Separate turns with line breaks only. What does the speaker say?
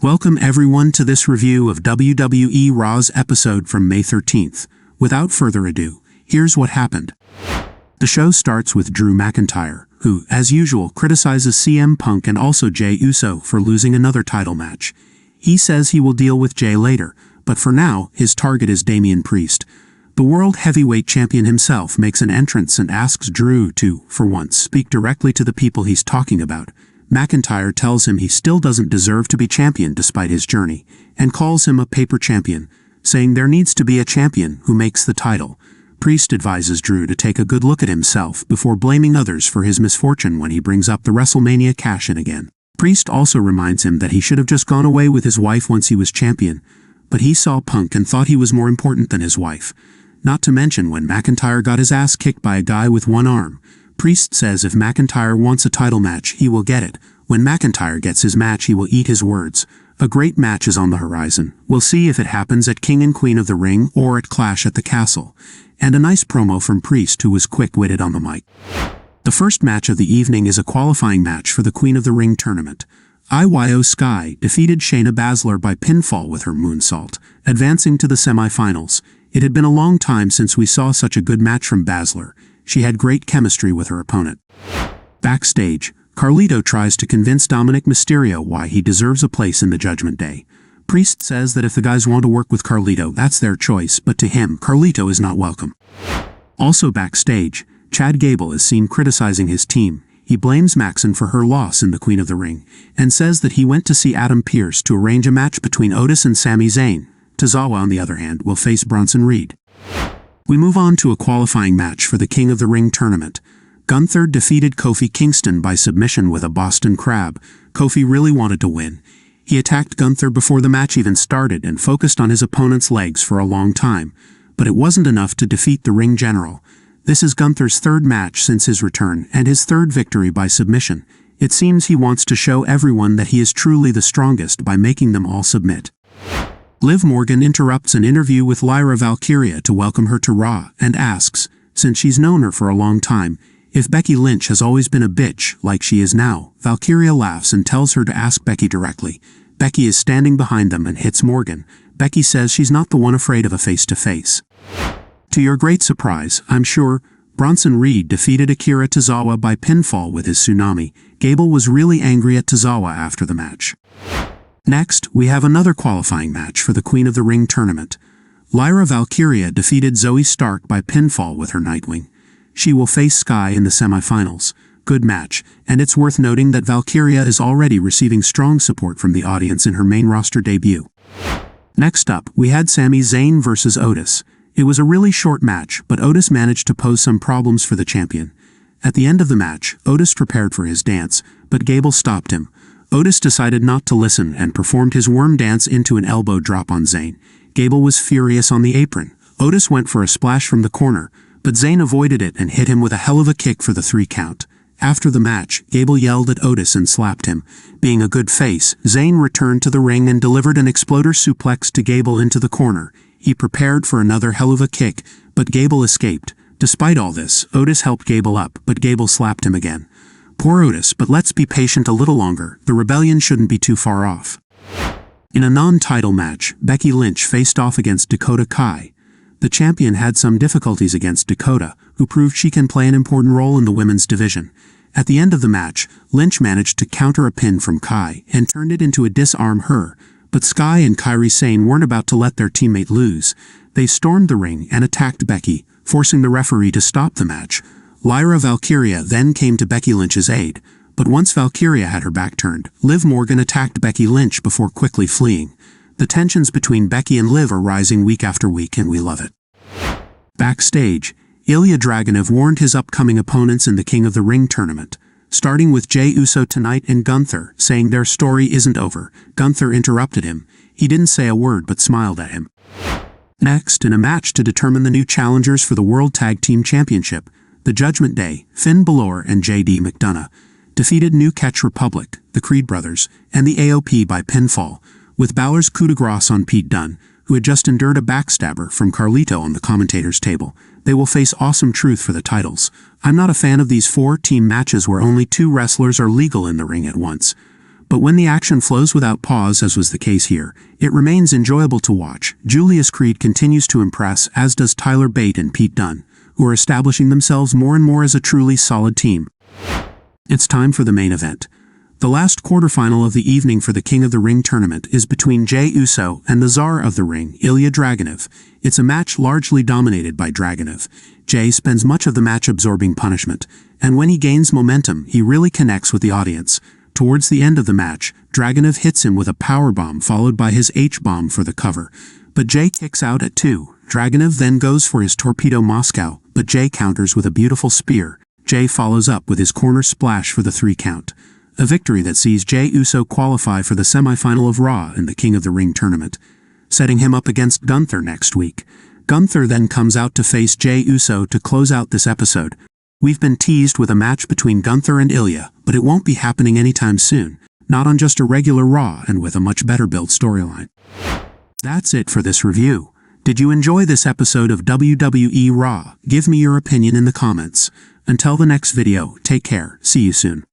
Welcome everyone to this review of WWE Raw's episode from May 13th. Without further ado, here's what happened. The show starts with Drew McIntyre, who, as usual, criticizes CM Punk and also Jey Uso for losing another title match. He says he will deal with Jey later, but for now, his target is Damian Priest. The World Heavyweight Champion himself makes an entrance and asks Drew to, for once, speak directly to the people he's talking about. McIntyre tells him he still doesn't deserve to be champion despite his journey, and calls him a paper champion, saying there needs to be a champion who makes the title. Priest advises Drew to take a good look at himself before blaming others for his misfortune when he brings up the WrestleMania cash-in again. Priest also reminds him that he should have just gone away with his wife once he was champion, but he saw Punk and thought he was more important than his wife. Not to mention when McIntyre got his ass kicked by a guy with one arm. Priest says if McIntyre wants a title match, he will get it. When McIntyre gets his match, he will eat his words. A great match is on the horizon. We'll see if it happens at King and Queen of the Ring or at Clash at the Castle. And a nice promo from Priest, who was quick-witted on the mic. The first match of the evening is a qualifying match for the Queen of the Ring tournament. Io Sky defeated ShainaBasler by pinfall with her moonsault, advancing to the semi-finals. It had been a long time since we saw such a good match from Baszler. She had great chemistry with her opponent. Backstage, Carlito tries to convince Dominic Mysterio why he deserves a place in the Judgment Day. Priest says that if the guys want to work with Carlito, that's their choice, but to him, Carlito is not welcome. Also backstage, Chad Gable is seen criticizing his team. He blames Maxon for her loss in the Queen of the Ring, and says that he went to see Adam Pearce to arrange a match between Otis and Sami Zayn. Tozawa, on the other hand, will face Bronson Reed. We move on to a qualifying match for the King of the Ring tournament. Gunther defeated Kofi Kingston by submission with a Boston Crab. Kofi really wanted to win. He attacked Gunther before the match even started and focused on his opponent's legs for a long time, but it wasn't enough to defeat the ring general. This is Gunther's third match since his return and his third victory by submission. It seems he wants to show everyone that he is truly the strongest by making them all submit. Liv Morgan interrupts an interview with Lyra Valkyria to welcome her to Raw and asks, since she's known her for a long time, if Becky Lynch has always been a bitch like she is now. Valkyria laughs and tells her to ask Becky directly. Becky is standing behind them and hits Morgan. Becky says she's not the one afraid of a face-to-face. To your great surprise, I'm sure, Bronson Reed defeated Akira Tozawa by pinfall with his tsunami. Gable was really angry at Tozawa after the match. Next, we have another qualifying match for the Queen of the Ring tournament. Lyra Valkyria defeated Zoey Stark by pinfall with her Nightwing. She will face Sky in the semifinals. Good match, and it's worth noting that Valkyria is already receiving strong support from the audience in her main roster debut. Next up, we had Sami Zayn versus Otis. It was a really short match, but Otis managed to pose some problems for the champion. At the end of the match, Otis prepared for his dance, but Gable stopped him. Otis decided not to listen and performed his worm dance into an elbow drop on Zayn. Gable was furious on the apron. Otis went for a splash from the corner, but Zayn avoided it and hit him with a hell of a kick for the 3 count. After the match, Gable yelled at Otis and slapped him. Being a good face, Zayn returned to the ring and delivered an exploder suplex to Gable into the corner. He prepared for another hell of a kick, but Gable escaped. Despite all this, Otis helped Gable up, but Gable slapped him again. Poor Otis, but let's be patient a little longer. The rebellion shouldn't be too far off. In a non-title match, Becky Lynch faced off against Dakota Kai. The champion had some difficulties against Dakota, who proved she can play an important role in the women's division. At the end of the match, Lynch managed to counter a pin from Kai and turned it into a disarm her, but Sky and Kairi Sane weren't about to let their teammate lose. They stormed the ring and attacked Becky, forcing the referee to stop the match. Lyra Valkyria then came to Becky Lynch's aid, but once Valkyria had her back turned, Liv Morgan attacked Becky Lynch before quickly fleeing. The tensions between Becky and Liv are rising week after week, and we love it. Backstage, Ilja Dragunov warned his upcoming opponents in the King of the Ring tournament, starting with Jey Uso tonight and Gunther, saying their story isn't over. Gunther interrupted him. He didn't say a word but smiled at him. Next, in a match to determine the new challengers for the World Tag Team Championship, the Judgment Day, Finn Balor and J.D. McDonough defeated New Catch Republic, the Creed Brothers, and the AOP by pinfall, with Balor's coup de grace on Pete Dunne, who had just endured a backstabber from Carlito on the commentator's table. They will face Awesome Truth for the titles. I'm not a fan of these 4-team matches where only 2 wrestlers are legal in the ring at once. But when the action flows without pause, as was the case here, it remains enjoyable to watch. Julius Creed continues to impress, as does Tyler Bate and Pete Dunne, who are establishing themselves more and more as a truly solid team. It's time for the main event. The last quarterfinal of the evening for the King of the Ring tournament is between Jey Uso and the Tsar of the Ring, Ilja Dragunov. It's a match largely dominated by Dragunov. Jey spends much of the match absorbing punishment, and when he gains momentum, he really connects with the audience. Towards the end of the match, Dragunov hits him with a powerbomb followed by his H-bomb for the cover. But Jey kicks out at 2. Dragunov then goes for his Torpedo Moscow, but Jey counters with a beautiful spear. Jey follows up with his corner splash for the 3 count. A victory that sees Jey Uso qualify for the semi-final of Raw in the King of the Ring tournament, setting him up against Gunther next week. Gunther then comes out to face Jey Uso to close out this episode. We've been teased with a match between Gunther and Ilja, but it won't be happening anytime soon, not on just a regular Raw and with a much better built storyline. That's it for this review. Did you enjoy this episode of WWE Raw? Give me your opinion in the comments. Until the next video, take care, see you soon.